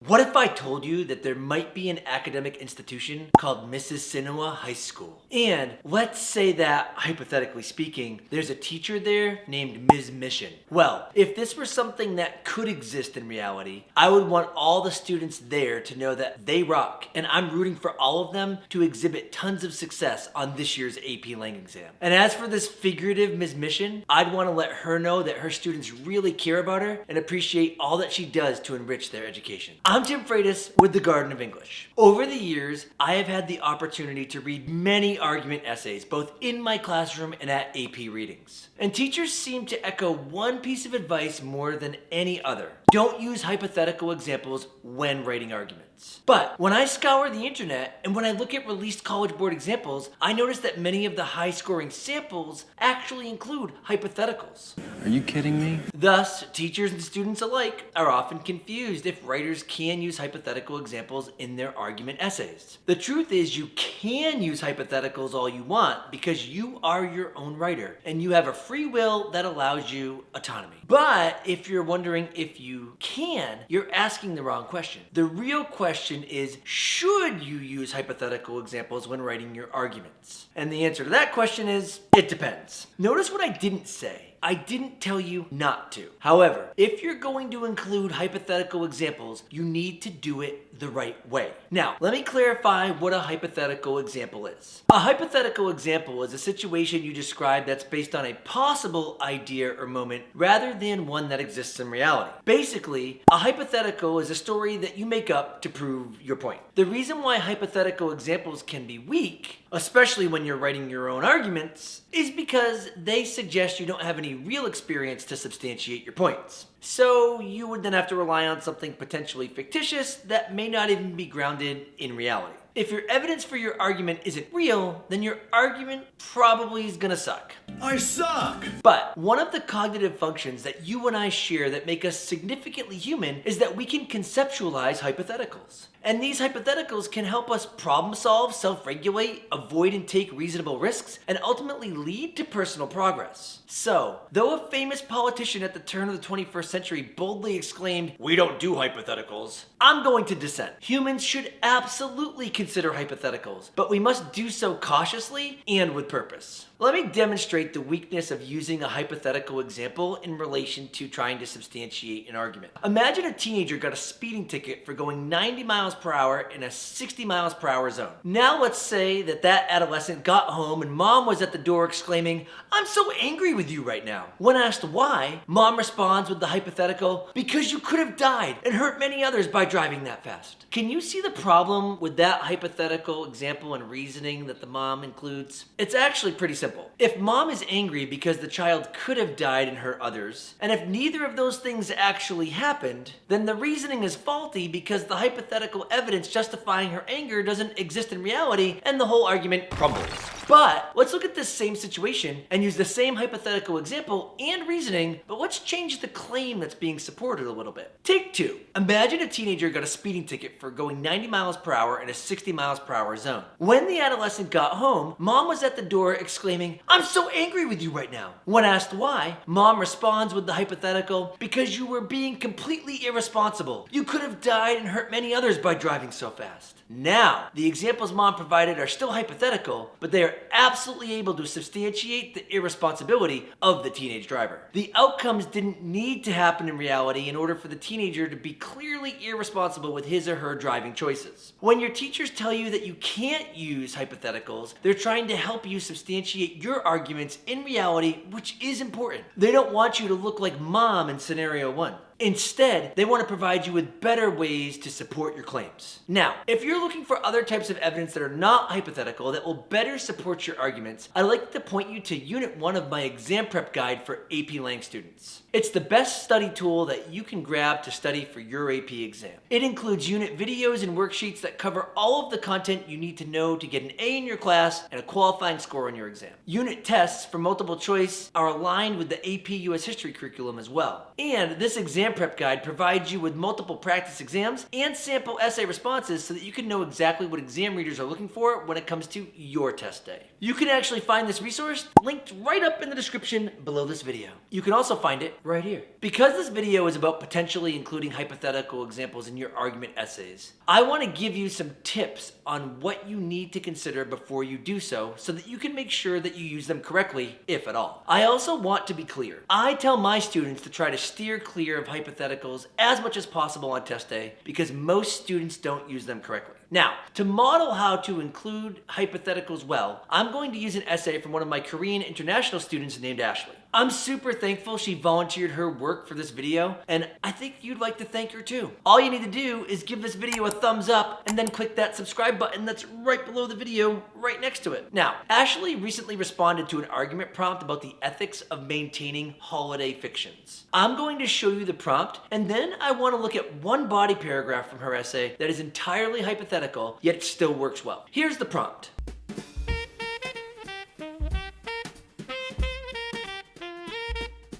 What if I told you that there might be an academic institution called Mississinawa High School? And let's say that, hypothetically speaking, there's a teacher there named Ms. Mission. Well, if this were something that could exist in reality, I would want all the students there to know that they rock, and I'm rooting for all of them to exhibit tons of success on this year's AP Lang exam. And as for this figurative Ms. Mission, I'd want to let her know that her students really care about her and appreciate all that she does to enrich their education. I'm Tim Freitas with the Garden of English. Over the years, I have had the opportunity to read many argument essays, both in my classroom and at AP readings. And teachers seem to echo one piece of advice more than any other. Don't use hypothetical examples when writing arguments. But when I scour the internet and when I look at released College Board examples, I notice that many of the high-scoring samples actually include hypotheticals. Are you kidding me? Thus, teachers and students alike are often confused if writers can use hypothetical examples in their argument essays. The truth is you can use hypotheticals all you want because you are your own writer and you have a free will that allows you autonomy. But if you're wondering if you can, you're asking the wrong question. The real question is, should you use hypothetical examples when writing your arguments? And the answer to that question is, it depends. Notice what I didn't say. I didn't tell you not to. However, if you're going to include hypothetical examples, you need to do it the right way. Now, let me clarify what a hypothetical example is. A hypothetical example is a situation you describe that's based on a possible idea or moment rather than one that exists in reality. Basically, a hypothetical is a story that you make up to prove your point. The reason why hypothetical examples can be weak, especially when you're writing your own arguments, is because they suggest you don't have any real experience to substantiate your points. So you would then have to rely on something potentially fictitious that may not even be grounded in reality. If your evidence for your argument isn't real, then your argument probably is gonna suck. I suck! But one of the cognitive functions that you and I share that make us significantly human is that we can conceptualize hypotheticals. And these hypotheticals can help us problem solve, self-regulate, avoid and take reasonable risks, and ultimately lead to personal progress. So, though a famous politician at the turn of the 21st century boldly exclaimed, "We don't do hypotheticals," I'm going to dissent. Humans should absolutely consider hypotheticals, but we must do so cautiously and with purpose. Let me demonstrate the weakness of using a hypothetical example in relation to trying to substantiate an argument. Imagine a teenager got a speeding ticket for going 90 miles per hour in a 60 miles per hour zone. Now let's say that adolescent got home and mom was at the door exclaiming, "I'm so angry with you right now." When asked why, mom responds with the hypothetical, "Because you could have died and hurt many others by driving that fast." Can you see the problem with that hypothetical example and reasoning that the mom includes? It's actually pretty simple. If mom is angry because the child could have died and hurt others, and if neither of those things actually happened, then the reasoning is faulty because the hypothetical evidence justifying her anger doesn't exist in reality and the whole argument crumbles. But let's look at this same situation and use the same hypothetical example and reasoning, but let's change the claim that's being supported a little bit. Take two. Imagine a teenager got a speeding ticket for going 90 miles per hour in a 60 miles per hour zone. When the adolescent got home, mom was at the door exclaiming, "I'm so angry with you right now." When asked why, mom responds with the hypothetical, "Because you were being completely irresponsible. You could have died and hurt many others by driving so fast." Now, the examples mom provided are still hypothetical, but they are absolutely able to substantiate the irresponsibility of the teenage driver. The outcomes didn't need to happen in reality in order for the teenager to be clearly irresponsible with his or her driving choices. When your teachers tell you that you can't use hypotheticals, they're trying to help you substantiate your arguments in reality, which is important. They don't want you to look like mom in scenario one. Instead, they want to provide you with better ways to support your claims. Now, if you're looking for other types of evidence that are not hypothetical that will better support your arguments, I'd like to point you to Unit 1 of my exam prep guide for AP Lang students. It's the best study tool that you can grab to study for your AP exam. It includes unit videos and worksheets that cover all of the content you need to know to get an A in your class and a qualifying score on your exam. Unit tests for multiple choice are aligned with the AP US History curriculum as well. And this exam prep guide provides you with multiple practice exams and sample essay responses so that you can know exactly what exam readers are looking for when it comes to your test day. You can actually find this resource linked right up in the description below this video. You can also find it right here. Because this video is about potentially including hypothetical examples in your argument essays, I want to give you some tips on what you need to consider before you do so that you can make sure that you use them correctly, if at all. I also want to be clear. I tell my students to try to steer clear of hypotheticals as much as possible on test day because most students don't use them correctly. Now, to model how to include hypotheticals well, I'm going to use an essay from one of my Korean international students named Ashley. I'm super thankful she volunteered her work for this video, and I think you'd like to thank her too. All you need to do is give this video a thumbs up and then click that subscribe button that's right below the video, right next to it. Now, Ashley recently responded to an argument prompt about the ethics of maintaining holiday fictions. I'm going to show you the prompt, and then I want to look at one body paragraph from her essay that is entirely hypothetical, yet it still works well. Here's the prompt.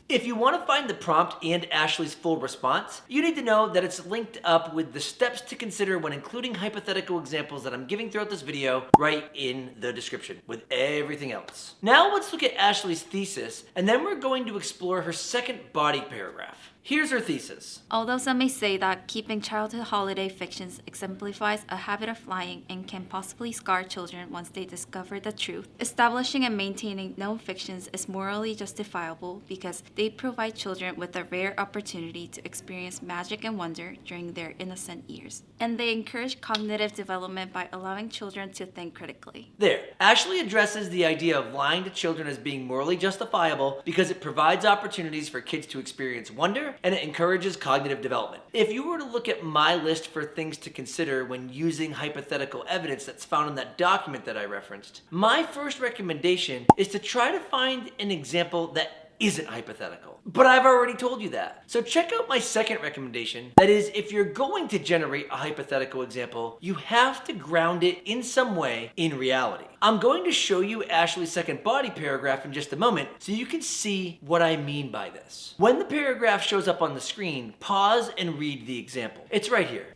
If you want to find the prompt and Ashley's full response, you need to know that it's linked up with the steps to consider when including hypothetical examples that I'm giving throughout this video right in the description with everything else. Now let's look at Ashley's thesis, and then we're going to explore her second body paragraph. Here's her thesis. Although some may say that keeping childhood holiday fictions exemplifies a habit of lying and can possibly scar children once they discover the truth, establishing and maintaining known fictions is morally justifiable because they provide children with a rare opportunity to experience magic and wonder during their innocent years. And they encourage cognitive development by allowing children to think critically. There. Ashley addresses the idea of lying to children as being morally justifiable because it provides opportunities for kids to experience wonder and it encourages cognitive development. If you were to look at my list for things to consider when using hypothetical evidence that's found in that document that I referenced, my first recommendation is to try to find an example that isn't hypothetical. But I've already told you that. So check out my second recommendation. That is, if you're going to generate a hypothetical example, you have to ground it in some way in reality. I'm going to show you Ashley's second body paragraph in just a moment so you can see what I mean by this. When the paragraph shows up on the screen, pause and read the example. It's right here.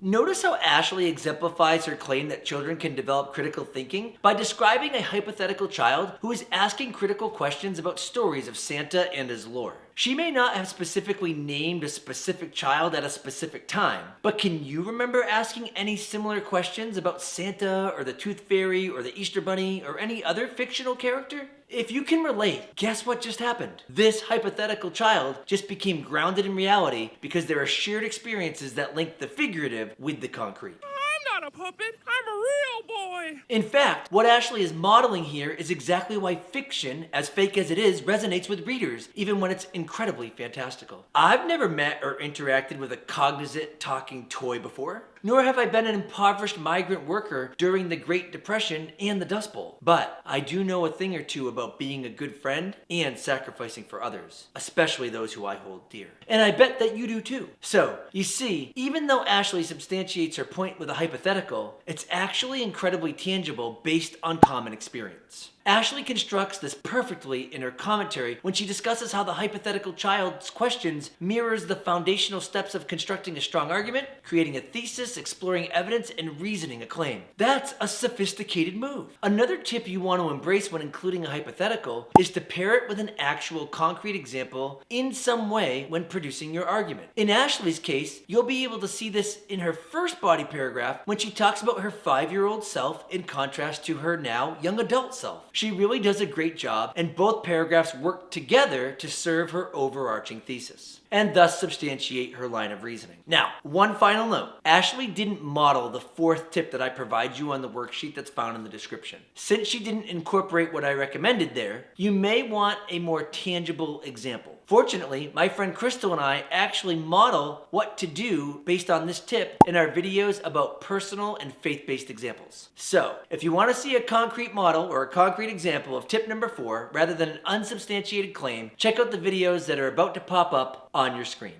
Notice how Ashley exemplifies her claim that children can develop critical thinking by describing a hypothetical child who is asking critical questions about stories of Santa and his lore. She may not have specifically named a specific child at a specific time, but can you remember asking any similar questions about Santa or the Tooth Fairy or the Easter Bunny or any other fictional character? If you can relate, guess what just happened? This hypothetical child just became grounded in reality because there are shared experiences that link the figurative with the concrete. I'm not a puppet, I'm a real boy. In fact, what Ashley is modeling here is exactly why fiction, as fake as it is, resonates with readers, even when it's incredibly fantastical. I've never met or interacted with a cognizant talking toy before, nor have I been an impoverished migrant worker during the Great Depression and the Dust Bowl. But I do know a thing or two about being a good friend and sacrificing for others, especially those who I hold dear. And I bet that you do too. So, you see, even though Ashley substantiates her point with a hypothetical, it's actually incredibly tangible based on common experience. Ashley constructs this perfectly in her commentary when she discusses how the hypothetical child's questions mirrors the foundational steps of constructing a strong argument, creating a thesis, exploring evidence, and reasoning a claim. That's a sophisticated move. Another tip you want to embrace when including a hypothetical is to pair it with an actual concrete example in some way when producing your argument. In Ashley's case, you'll be able to see this in her first body paragraph when she talks about her 5-year-old self in contrast to her now young adult self. She really does a great job, and both paragraphs work together to serve her overarching thesis, and thus substantiate her line of reasoning. Now, one final note. Ashley didn't model the fourth tip that I provide you on the worksheet that's found in the description. Since she didn't incorporate what I recommended there, you may want a more tangible example. Fortunately, my friend Crystal and I actually model what to do based on this tip in our videos about personal and faith-based examples. So, if you want to see a concrete model or a concrete example of tip number 4 rather than an unsubstantiated claim, check out the videos that are about to pop up on your screen.